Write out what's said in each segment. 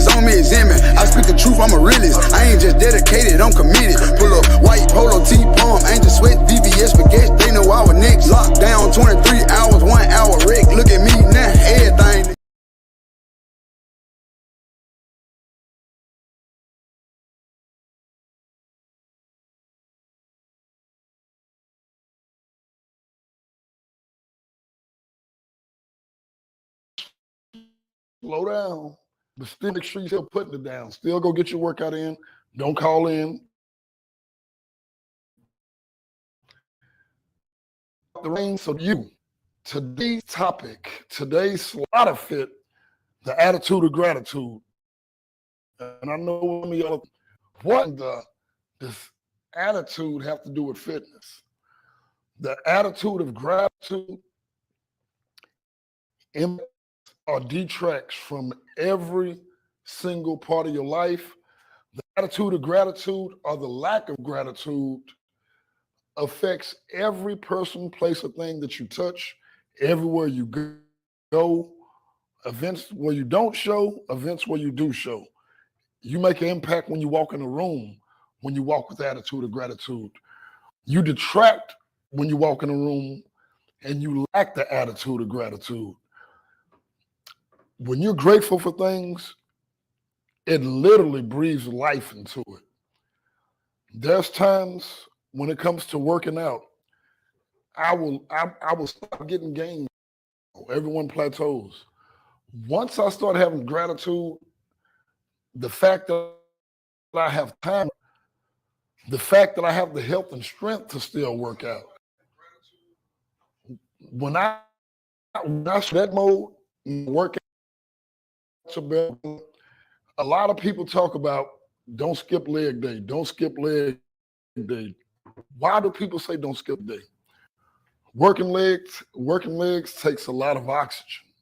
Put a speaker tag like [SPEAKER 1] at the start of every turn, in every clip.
[SPEAKER 1] witness, on me examine. I speak the truth, I'm a realist. I ain't just dedicated, I'm committed. Pull up white polo T-palm, ain't just sweat VVS baguette. They know I was next. Locked down 23 hours, 1 hour wreck. Look at me now, everything.
[SPEAKER 2] Slow down, but still make sure you're still putting it down. Still go get your workout in. Don't call in. The rain, so you. Today's topic, today's Slaughta Fit, the attitude of gratitude. And I know some of y'all, what does attitude have to do with fitness? The attitude of gratitude or detracts from every single part of your life. The attitude of gratitude or the lack of gratitude affects every person, place, or thing that you touch, everywhere you go, events where you don't show, events where you do show. You make an impact when you walk in a room, when you walk with the attitude of gratitude. You detract when you walk in a room and you lack the attitude of gratitude. When you're grateful for things, it literally breathes life into it. There's times when it comes to working out, I will start getting gains. Everyone plateaus. Once I start having gratitude, the fact that I have time, the fact that I have the health and strength to still work out. When I that mode, work out, a lot of people talk about don't skip leg day, don't skip leg day. Why do people say don't skip day? Working legs takes a lot of oxygen.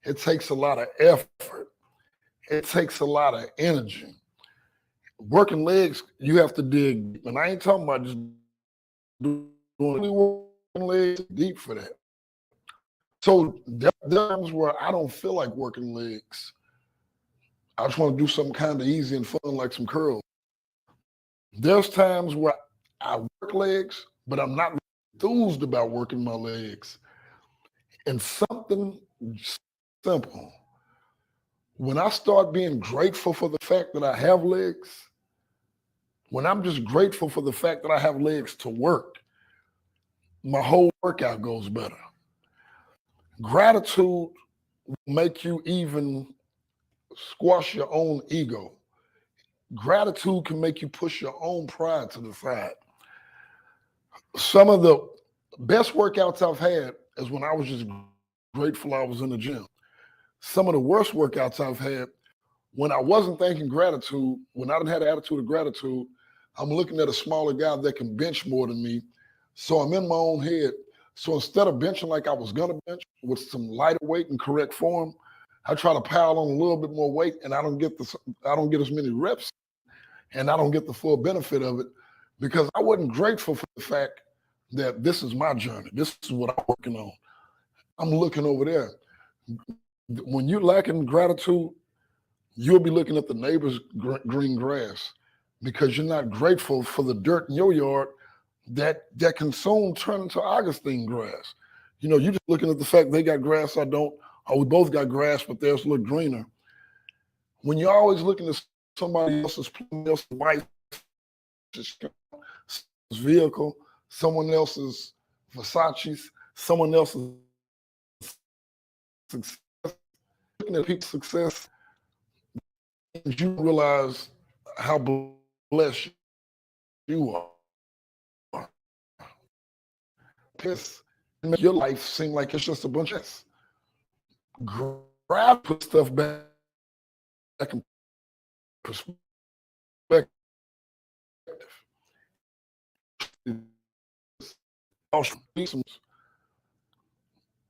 [SPEAKER 2] It takes a lot of effort. It takes a lot of energy. Working legs, you have to dig, and I ain't talking about just doing working legs deep for that. So there are times where I don't feel like working legs. I just want to do something kind of easy and fun, like some curls. There's times where I work legs, but I'm not enthused about working my legs. And something simple. When I start being grateful for the fact that I have legs, when I'm just grateful for the fact that I have legs to work, my whole workout goes better. Gratitude will make you even squash your own ego. Gratitude can make you push your own pride to the side. Some of the best workouts I've had is when I was just grateful I was in the gym. Some of the worst workouts I've had when I wasn't thinking gratitude, when I didn't have the attitude of gratitude, I'm looking at a smaller guy that can bench more than me. So I'm in my own head. So instead of benching like I was gonna bench with some lighter weight and correct form, I try to pile on a little bit more weight and I don't get as many reps and I don't get the full benefit of it because I wasn't grateful for the fact that this is my journey. This is what I'm working on. I'm looking over there. When you're lacking gratitude, you'll be looking at the neighbor's green grass because you're not grateful for the dirt in your yard that can soon turn into Augustine grass. You know, you're just looking at the fact they got grass, I don't, or we both got grass, but theirs look greener. When you're always looking at somebody else's wife, vehicle, someone else's Versace's, someone else's success, looking at people's success, you realize how blessed you are. Piss make your life seem like it's just a bunch of grab, put stuff back in perspective.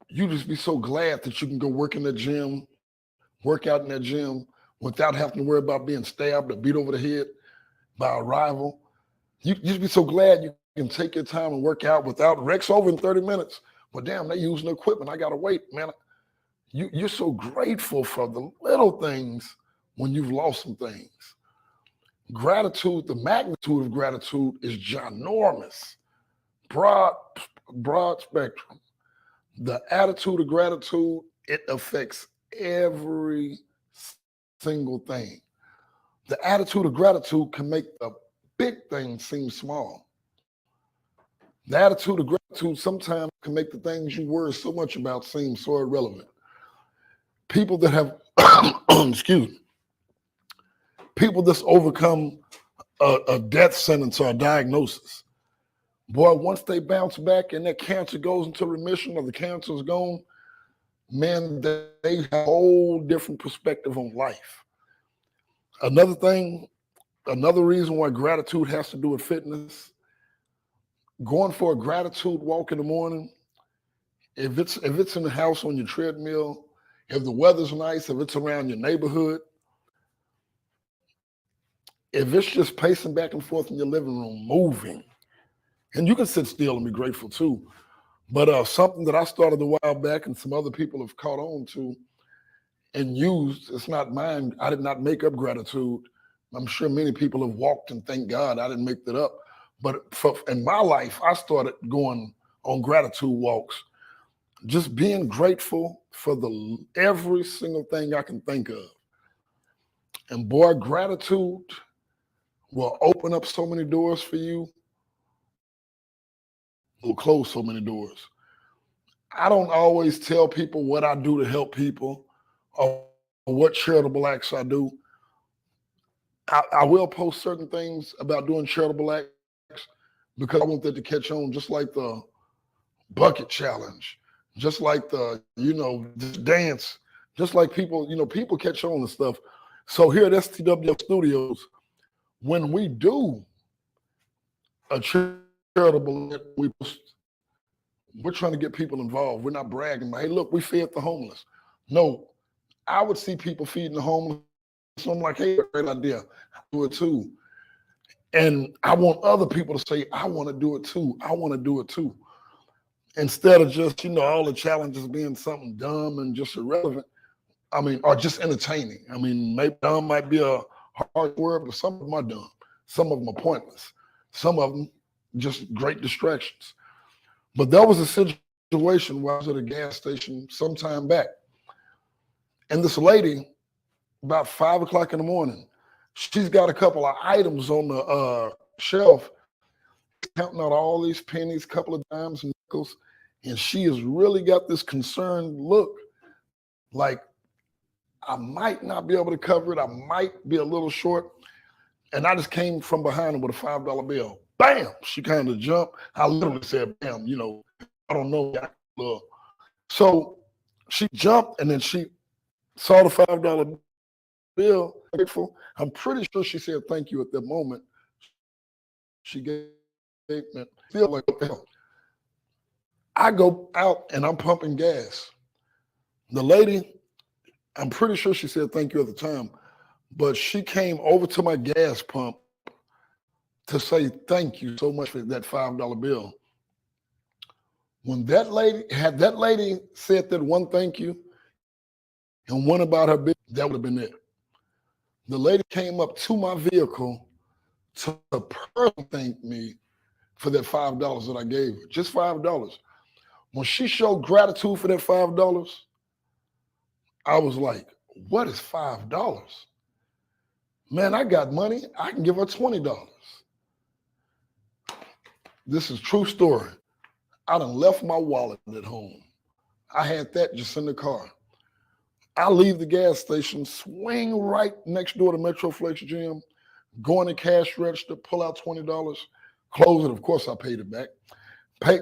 [SPEAKER 2] You just be so glad that you can go work in the gym, work out in that gym without having to worry about being stabbed or beat over the head by a rival. You just be so glad you can take your time and work out without wrecks over in 30 minutes. But damn, they using the equipment. I gotta wait, man. You're so grateful for the little things when you've lost some things. Gratitude, the magnitude of gratitude is ginormous, broad spectrum. The attitude of gratitude, it affects every single thing. The attitude of gratitude can make the big things seem small. The attitude of gratitude sometimes can make the things you worry so much about seem so irrelevant. People that have, excuse me, people that's overcome a death sentence or a diagnosis, boy, once they bounce back and that cancer goes into remission or the cancer is gone, man, they have a whole different perspective on life. Another thing, another reason why gratitude has to do with fitness, going for a gratitude walk in the morning, if it's in the house on your treadmill, if the weather's nice, if it's around your neighborhood, if it's just pacing back and forth in your living room, moving, and you can sit still and be grateful too. But something that I started a while back and some other people have caught on to and used, it's not mine. I did not make up gratitude. I'm sure many people have walked and thank God I didn't make that up. But in my life, I started going on gratitude walks, just being grateful for every single thing I can think of. And boy, gratitude will open up so many doors for you, will close so many doors. I don't always tell people what I do to help people or what charitable acts I do. I will post certain things about doing charitable acts because I want that to catch on, just like the bucket challenge, just like the, this dance, just like people, people catch on and stuff. So here at STWF Studios, when we do a charitable event, we're trying to get people involved. We're not bragging, but hey, look, we fed the homeless. No, I would see people feeding the homeless. So I'm like, hey, great idea. I do it too. And I want other people to say, I want to do it too. I want to do it too. Instead of just, all the challenges being something dumb and just irrelevant. Or just entertaining. Maybe dumb might be a hard word, but some of them are dumb. Some of them are pointless. Some of them just great distractions. But there was a situation where I was at a gas station some time back. And this lady, about 5 o'clock in the morning, she's got a couple of items on the shelf, counting out all these pennies, couple of dimes and nickels, and she has really got this concerned look, like, I might not be able to cover it. I might be a little short. And I just came from behind her with a $5 bill. Bam! She kind of jumped. I literally said, bam, I don't know. So she jumped and then she saw the $5 bill. Grateful. I'm pretty sure she said thank you at that moment. She gave me, feel like, what the hell? I go out and I'm pumping gas. The lady, I'm pretty sure she said thank you at the time, but she came over to my gas pump to say thank you so much for that $5 bill. When that lady said that one thank you and one about her bill, that would have been it. The lady came up to my vehicle to personally thank me for that $5 that I gave her, just $5. When she showed gratitude for that $5, I was like, what is $5? Man, I got money. I can give her $20. This is true story. I done left my wallet at home. I had that just in the car. I leave the gas station, swing right next door to Metroflex Gym, go in the cash register, pull out $20, close it. Of course, I paid it back.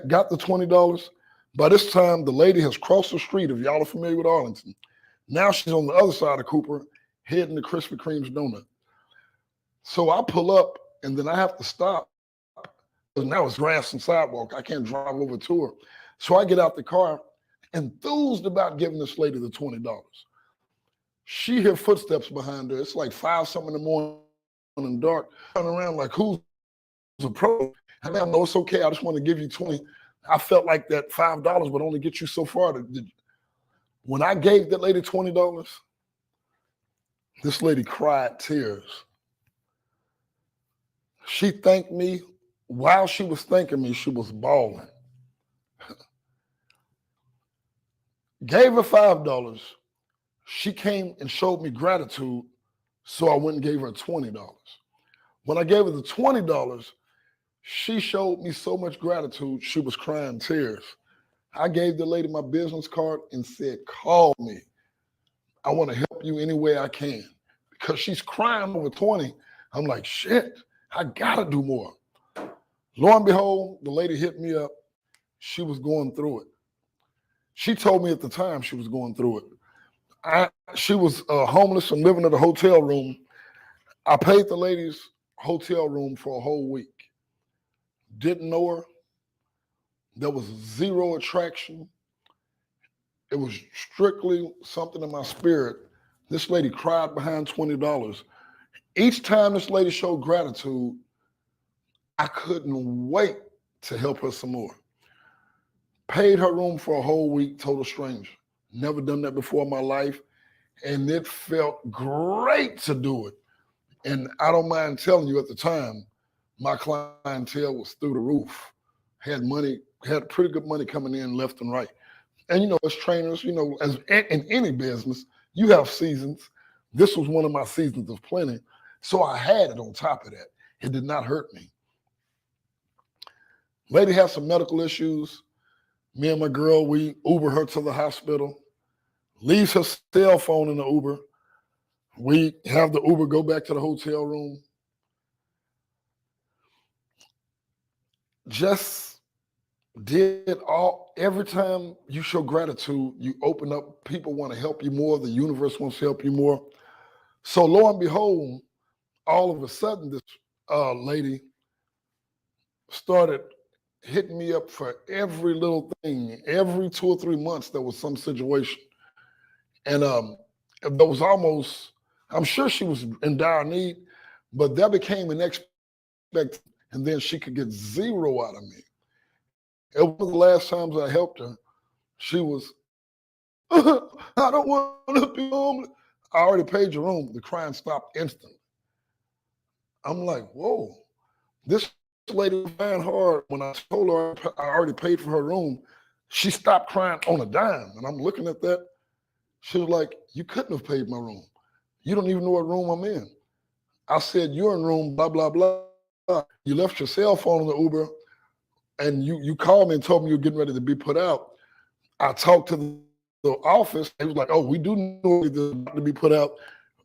[SPEAKER 2] Got the $20. By this time, the lady has crossed the street, if y'all are familiar with Arlington. Now she's on the other side of Cooper, heading to Krispy Kreme's donut. So I pull up, and then I have to stop. Now it's grass and sidewalk. I can't drive over to her. So I get out the car, enthused about giving this lady the $20. She hear footsteps behind her. It's like 5-something in the morning and dark. Turn around like, who's a pro? I mean, no, it's okay. I just want to give you 20. I felt like that $5 would only get you so far. When I gave that lady $20, This lady cried tears. She thanked me. While she was thanking me, she was bawling. Gave her $5. She came and showed me gratitude, so I went and gave her $20. When I gave her the $20, she showed me so much gratitude, she was crying tears. I gave the lady my business card and said, call me. I want to help you any way I can. Because she's crying over 20. I'm like, shit, I gotta do more. Lo and behold, the lady hit me up. She was going through it. She told me at the time she was going through it. She was homeless and living in a hotel room. I paid the lady's hotel room for a whole week. Didn't know her. There was zero attraction. It was strictly something in my spirit. This lady cried behind $20. Each time this lady showed gratitude, I couldn't wait to help her some more. Paid her room for a whole week, total stranger. Never done that before in my life. And it felt great to do it. And I don't mind telling you, at the time, my clientele was through the roof. Had money, had pretty good money coming in left and right. And you know, as trainers, you know, as in any business, you have seasons. This was one of my seasons of plenty. So I had it on top of that. It did not hurt me. Lady had some medical issues. Me and my girl, we Uber her to the hospital. Leaves her cell phone in the Uber. We have the Uber go back to the hotel room. Just did every time you show gratitude, you open up, people want to help you more, the universe wants to help you more. So lo and behold, all of a sudden, this lady started hitting me up for every little thing. Every 2 or 3 months, there was some situation. And there was almost, I'm sure she was in dire need, but that became an expectation, and then she could get zero out of me. It was the last times I helped her. She was, I don't want to be homeless. I already paid your room. The crying stopped instantly. I'm like, whoa, this lady was crying hard. When I told her I already paid for her room, she stopped crying on a dime. And I'm looking at that. She was like, you couldn't have paid my room. You don't even know what room I'm in. I said, you're in room blah, blah, blah. You left your cell phone in the Uber, and you called me and told me you were getting ready to be put out. I talked to the office. They was like, oh, we do know to be put out.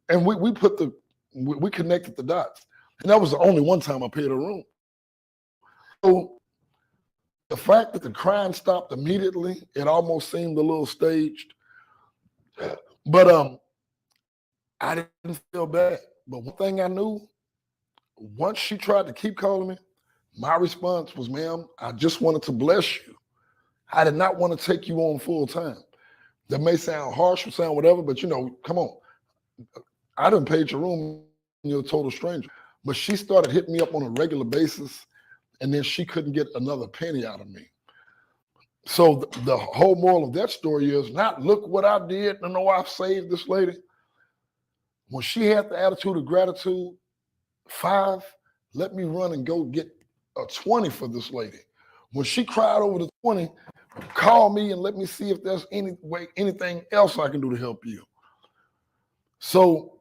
[SPEAKER 2] And we connected the dots. And that was the only one time I paid a room. So the fact that the crying stopped immediately, it almost seemed a little staged. But I didn't feel bad. But one thing I knew, once she tried to keep calling me, my response was, ma'am, I just wanted to bless you. I did not want to take you on full time. That may sound harsh or sound whatever, but you know, come on. I didn't pay your room, you're a total stranger. But she started hitting me up on a regular basis, and then she couldn't get another penny out of me. So the whole moral of that story is not look what I did and know I've saved this lady. When she had the attitude of gratitude, 5, let me run and go get a 20 for this lady. When she cried over the 20, call me and let me see if there's anything else I can do to help you. So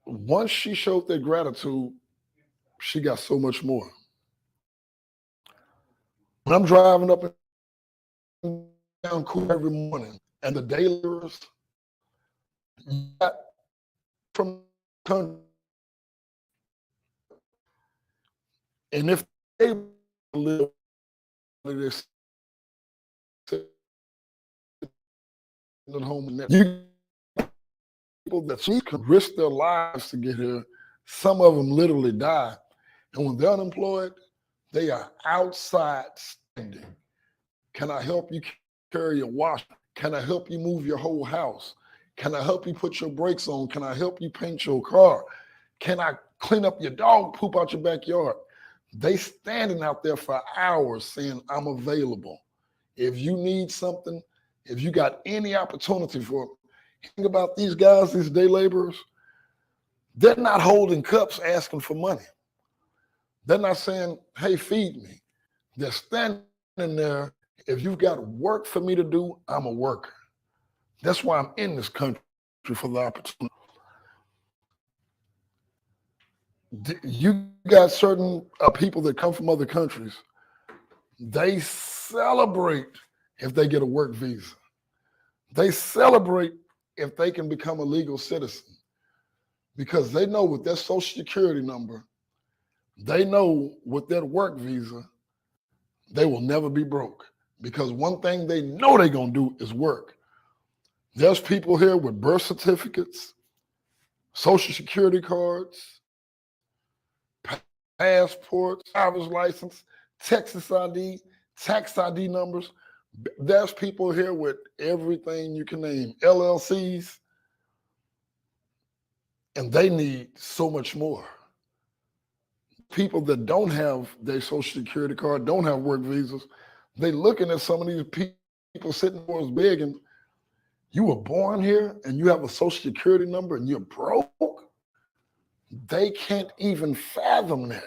[SPEAKER 2] once she showed that gratitude, she got so much more. When I'm driving up and down cool every morning, and the day laborers from the country, and if they live this at home, you people that can risk their lives to get here, some of them literally die. And when they're unemployed, they are outside standing. Can I help you carry your wash? Can I help you move your whole house? Can I help you put your brakes on? Can I help you paint your car? Can I clean up your dog poop out your backyard? They standing out there for hours saying, I'm available. If you need something, if you got any opportunity for it, think about these guys, these day laborers. They're not holding cups asking for money. They're not saying, hey, feed me. They're standing there. If you've got work for me to do, I'm a worker. That's why I'm in this country, for the opportunity. You got certain people that come from other countries. They celebrate if they get a work visa. They celebrate if they can become a legal citizen, because they know with their social security number, they know with their work visa, they will never be broke, because one thing they know they're going to do is work. There's people here with birth certificates, social security cards, passports, driver's license, Texas ID, tax ID numbers. There's people here with everything you can name, LLCs, and they need so much more. People that don't have their social security card, don't have work visas, they looking at some of these people sitting there begging, you were born here and you have a social security number and you're broke? They can't even fathom that.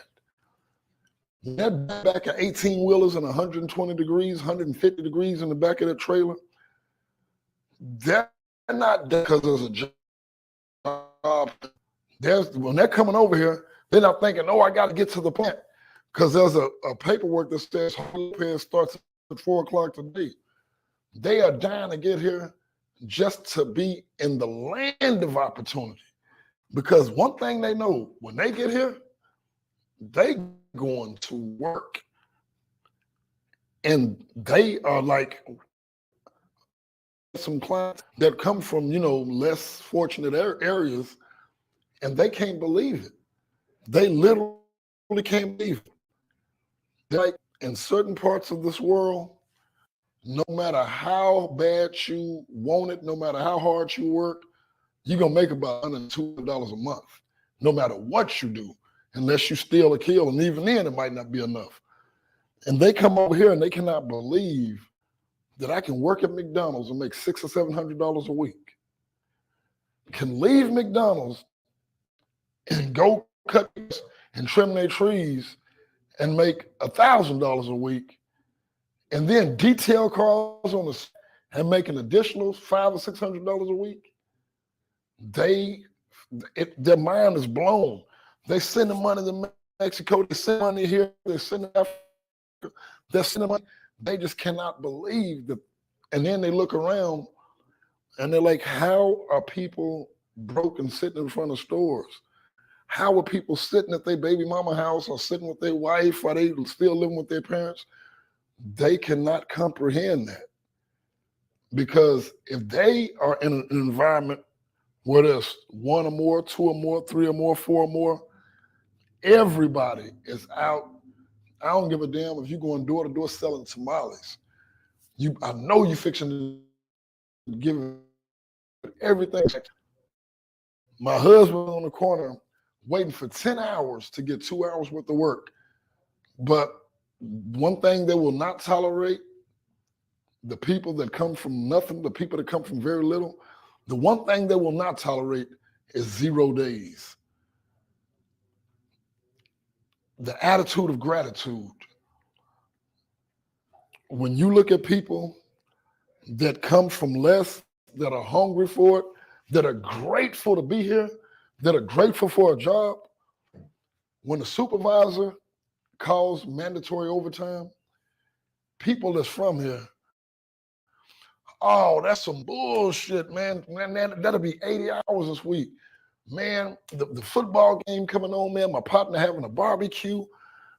[SPEAKER 2] They're back at 18-wheelers and 120 degrees, 150 degrees in the back of their trailer. They're not there because there's a job. When they're coming over here, they're not thinking, oh, I got to get to the plant, because there's a paperwork that says holiday starts at 4 o'clock today. They are dying to get here just to be in the land of opportunity. Because one thing they know, when they get here, they going to work. And they are like some clients that come from, less fortunate areas, and they can't believe it. They literally can't believe it. They're like, in certain parts of this world, no matter how bad you want it, no matter how hard you work, you're going to make about $102 a month, no matter what you do, unless you steal or kill, and even then it might not be enough. And they come over here and they cannot believe that I can work at McDonald's and make $600 or $700 a week, can leave McDonald's and go cut and trim their trees and make $1,000 a week, and then detail cars on the and make an additional $500 or $600 a week. Their mind is blown. They send the money to Mexico. They send money here. They send it Africa. They're sending money. They just cannot believe that. And then they look around and they're like, how are people broke and sitting in front of stores? How are people sitting at their baby mama house or sitting with their wife, or they still living with their parents? They cannot comprehend that. Because if they are in an environment where there's 1 or more, 2 or more, 3 or more, 4 or more, everybody is out. I don't give a damn if you're going door to door selling tamales. I know you're fixing to give everything. My husband on the corner waiting for 10 hours to get 2 hours worth of work. But one thing they will not tolerate, the people that come from nothing, the people that come from very little, the one thing they will not tolerate is 0 days. The attitude of gratitude. When you look at people that come from less, that are hungry for it, that are grateful to be here, that are grateful for a job, when the supervisor calls mandatory overtime, people that's from here, oh, that's some bullshit, man. That'll be 80 hours this week. Man, the football game coming on, man, my partner having a barbecue.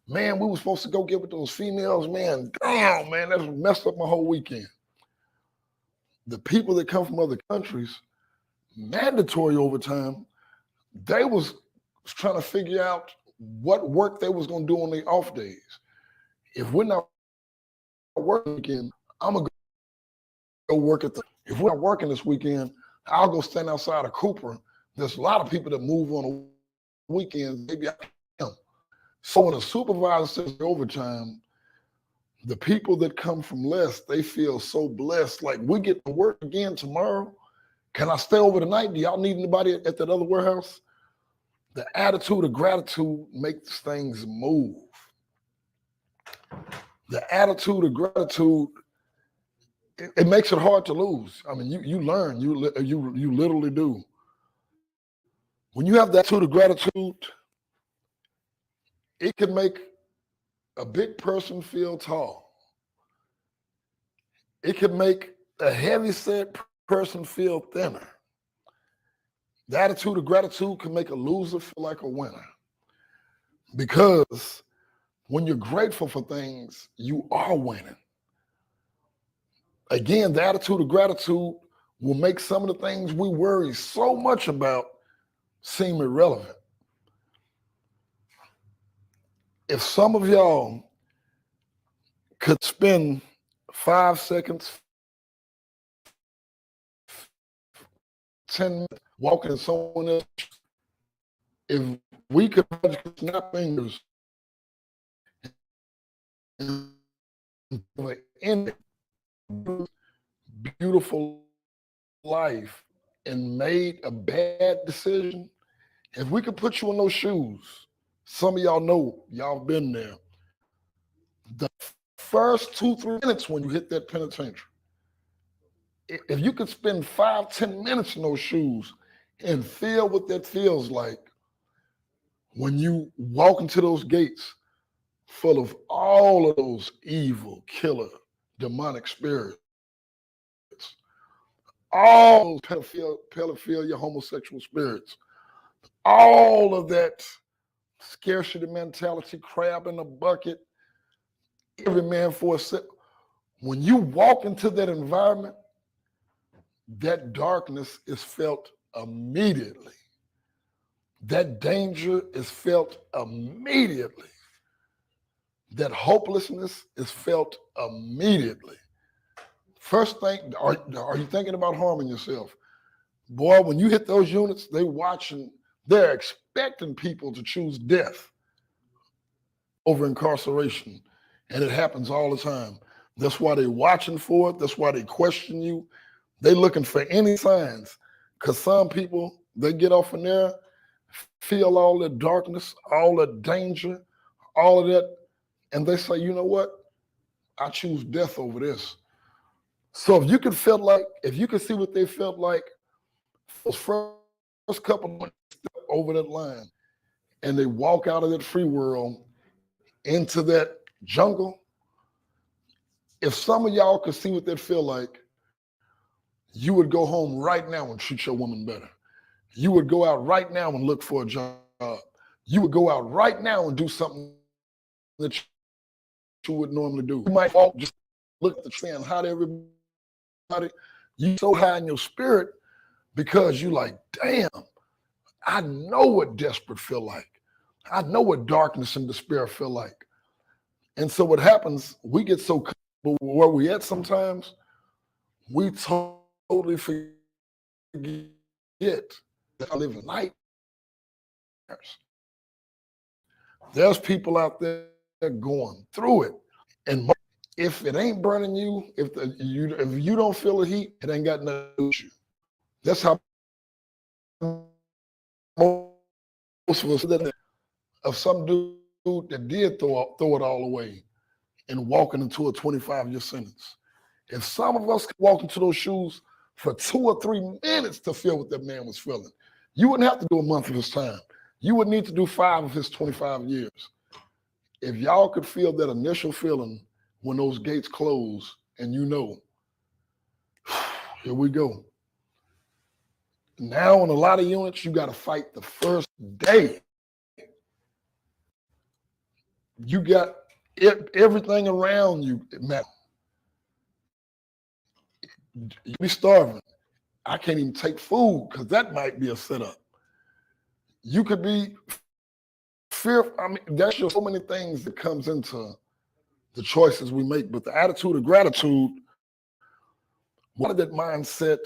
[SPEAKER 2] Man, we were supposed to go get with those females, man. Damn, man, that's messed up my whole weekend. The people that come from other countries, mandatory overtime, they was trying to figure out what work they was going to do on their off days. If we're not working again, I'm going to go work if we're not working this weekend, I'll go stand outside of Cooper. There's a lot of people that move on the weekends. Maybe I can. So when a supervisor says overtime, the people that come from less, they feel so blessed. Like, we get to work again tomorrow. Can I stay over tonight? Do y'all need anybody at that other warehouse? The attitude of gratitude makes things move. The attitude of gratitude, it makes it hard to lose. I mean, you learn, you literally do. When you have that attitude of gratitude, it can make a big person feel tall. It can make a heavy-set person feel thinner. The attitude of gratitude can make a loser feel like a winner. Because when you're grateful for things, you are winning. Again, the attitude of gratitude will make some of the things we worry so much about seem irrelevant. If some of y'all could spend 5 seconds, 10 minutes walking in someone else, if we could snap fingers and end beautiful life and made a bad decision, if we could put you in those shoes, some of y'all know, y'all been there. The first 2-3 minutes when you hit that penitentiary, if you could spend 5-10 minutes in those shoes and feel what that feels like when you walk into those gates full of all of those evil, killer, demonic spirits, all those pedophilia, homosexual spirits, all of that scarcity mentality, crab in a bucket, every man for himself. When you walk into that environment, that darkness is felt immediately. That danger is felt immediately. That hopelessness is felt immediately. First thing, are you thinking about harming yourself? Boy, when you hit those units, they're expecting people to choose death over incarceration. And it happens all the time. That's why they're watching for it. That's why they question you. They're looking for any signs. Because some people, they get off in there, feel all the darkness, all the danger, all of that, and they say, you know what? I choose death over this. So if you could see what they felt like those first couple of months over that line, and they walk out of that free world into that jungle, if some of y'all could see what that feel like, you would go home right now and treat your woman better. You would go out right now and look for a job. You would go out right now and do something that you would normally do. You might walk, just look at the tree and hi to everybody. You so high in your spirit because you like, damn, I know what desperate feel like. I know what darkness and despair feel like. And so what happens, we get so comfortable where we at sometimes, we totally forget that I live in nightmares. There's people out there going through it. And if it ain't burning you, if you don't feel the heat, it ain't got nothing to do with you. That's how most of us of some dude that did throw it all away and walking into a 25-year sentence. If some of us could walk into those shoes for 2 or 3 minutes to feel what that man was feeling, you wouldn't have to do a month of his time. You would need to do 5 of his 25 years. If y'all could feel that initial feeling when those gates close and you know, here we go. Now in a lot of units, you got to fight the first day. You got everything around you now. You be starving. I can't even take food because that might be a setup. You could be fearful. I mean, there's just so many things that comes into the choices we make. But the attitude of gratitude, one of that mindset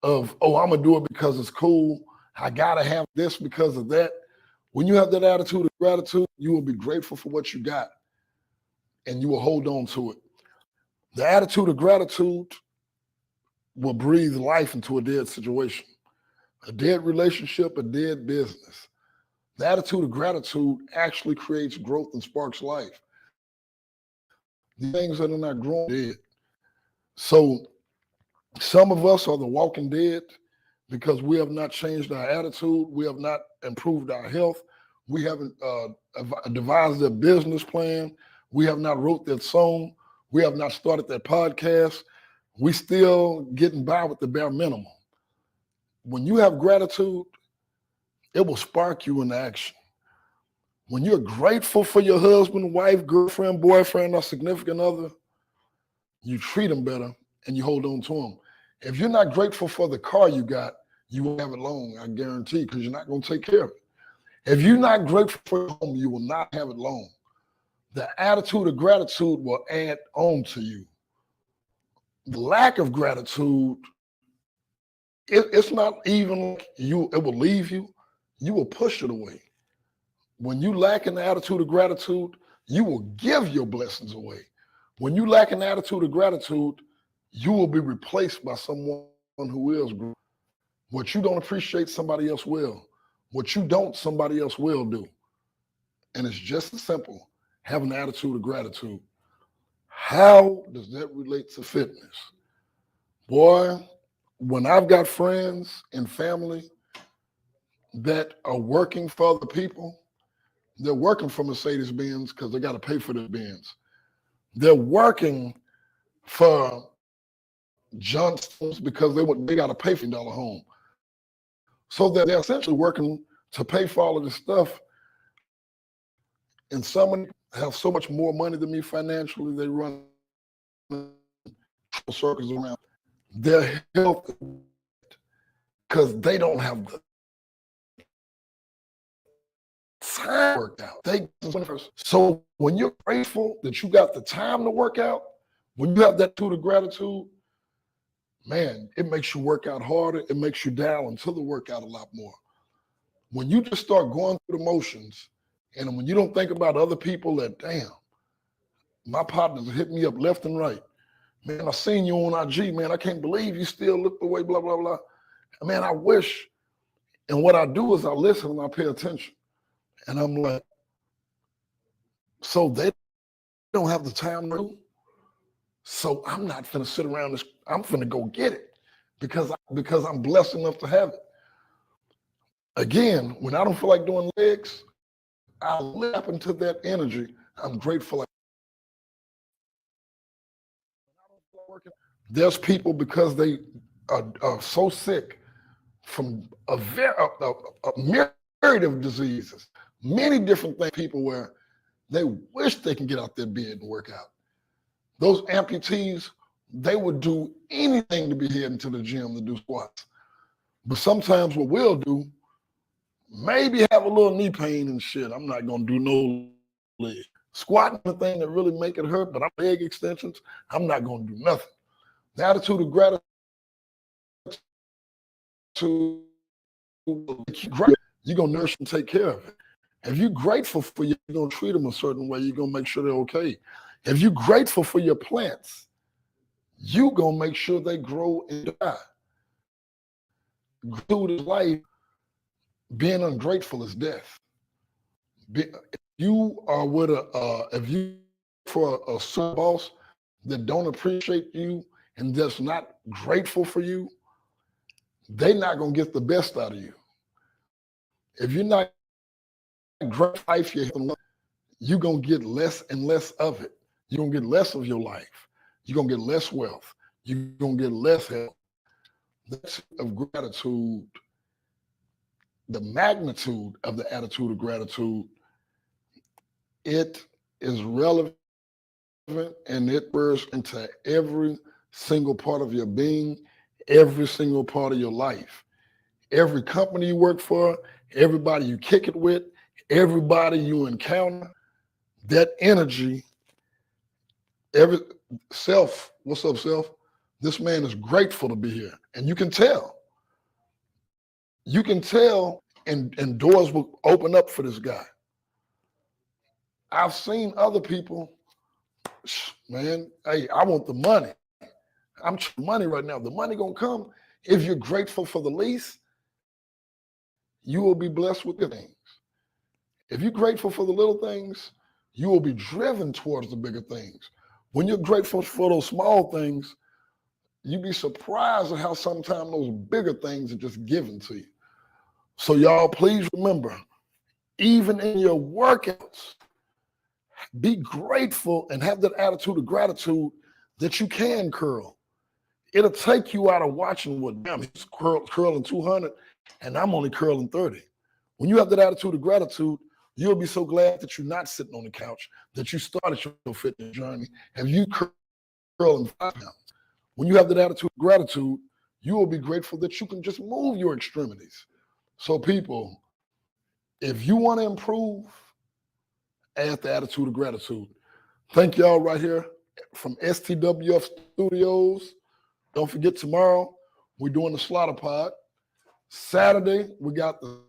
[SPEAKER 2] of, oh, I'm gonna do it because it's cool. I gotta have this because of that. When you have that attitude of gratitude, you will be grateful for what you got and you will hold on to it. The attitude of gratitude will breathe life into a dead situation, a dead relationship, a dead business. The attitude of gratitude actually creates growth and sparks life. The things that are not growing dead. So some of us are the walking dead because we have not changed our attitude. We have not improved our health. We haven't devised a business plan. We have not wrote that song. We have not started that podcast. We still getting by with the bare minimum. When you have gratitude, it will spark you into action. When you're grateful for your husband, wife, girlfriend, boyfriend, or significant other, you treat them better and you hold on to them. If you're not grateful for the car you got, you won't have it long, I guarantee, because you're not going to take care of it. If you're not grateful for your home, you will not have it long. The attitude of gratitude will add on to you. The lack of gratitude, it's not even like it will leave you. You will push it away. When you lack an attitude of gratitude, you will give your blessings away. When you lack an attitude of gratitude, you will be replaced by someone who is grateful. What you don't appreciate, somebody else will. What you don't, somebody else will do. And it's just as simple. Have an attitude of gratitude. How does that relate to fitness? Boy, when I've got friends and family that are working for other people, they're working for Mercedes-Benz because they got to pay for their Benz. They're working for Johnston's because they got to pay for $1 home. So they're essentially working to pay for all of this stuff. And some have so much more money than me financially, they run circles around their health because they don't have the time worked out. So when you're grateful that you got the time to work out, when you have that attitude of gratitude, man, it makes you work out harder. It makes you dial into the workout a lot more. When you just start going through the motions, and when you don't think about other people that, damn, my partners hit me up left and right. Man, I seen you on IG, man. I can't believe you still look the way, blah, blah, blah. Man, I wish. And what I do is I listen and I pay attention. And I'm like, so they don't have the time to do. So I'm not finna sit around this. I'm finna go get it because I'm blessed enough to have it. Again, when I don't feel like doing legs, I live into that energy. I'm grateful. There's people because they are so sick from a myriad of diseases, many different things, people where they wish they can get out their bed and work out. Those amputees, they would do anything to be heading to the gym to do squats. But sometimes what we'll do, maybe have a little knee pain and shit. I'm not going to do no leg. Squatting the thing that really make it hurt, but I'm leg extensions, I'm not going to do nothing. The attitude of gratitude, you're going to nurse and take care of it. If you're grateful for you, you're going to treat them a certain way. You're going to make sure they're okay. If you're grateful for your plants, you're going to make sure they grow and die. Gratitude is life. Being ungrateful is death. If you are with if you for a certain boss that don't appreciate you and that's not grateful for you, they're not going to get the best out of you. If you're not grateful, you're going to get less and less of it. You're going to get less of your life. You're going to get less wealth. You're going to get less health. That's of gratitude. The magnitude of the attitude of gratitude, it is relevant and it bursts into every single part of your being, every single part of your life. Every company you work for, everybody you kick it with, everybody you encounter, that energy, every self, what's up, self? This man is grateful to be here. And you can tell. You can tell, and doors will open up for this guy. I've seen other people, man, hey, I want the money. I'm trying money right now. The money gonna come. If you're grateful for the least, you will be blessed with the things. If you're grateful for the little things, you will be driven towards the bigger things. When you're grateful for those small things, you'd be surprised at how sometimes those bigger things are just given to you. So y'all, please remember, even in your workouts, be grateful and have that attitude of gratitude that you can curl. It'll take you out of watching what, damn, he's curling 200 and I'm only curling 30. When you have that attitude of gratitude, you'll be so glad that you're not sitting on the couch, that you started your fitness journey and you curling 5 pounds. When you have that attitude of gratitude, you will be grateful that you can just move your extremities. So people, if you want to improve, add the attitude of gratitude. Thank y'all right here from STWF Studios. Don't forget, tomorrow we're doing the Slaughter Pod. Saturday, we got the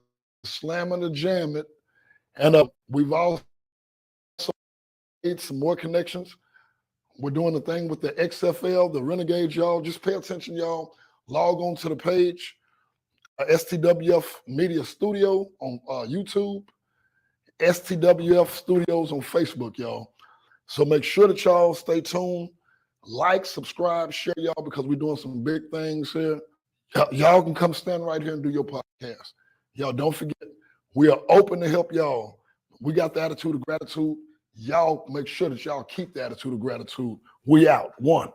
[SPEAKER 2] Slam and the Jam It. And we've also made some more connections. We're doing the thing with the XFL, the Renegades, y'all. Just pay attention, y'all. Log on to the page, STWF Media Studio on YouTube, STWF Studios on Facebook, y'all. So make sure that y'all stay tuned. Like, subscribe, share, y'all, because we're doing some big things here. Y'all can come stand right here and do your podcast. Y'all, don't forget, we are open to help y'all. We got the attitude of gratitude. Y'all make sure that y'all keep the attitude of gratitude. We out. 1.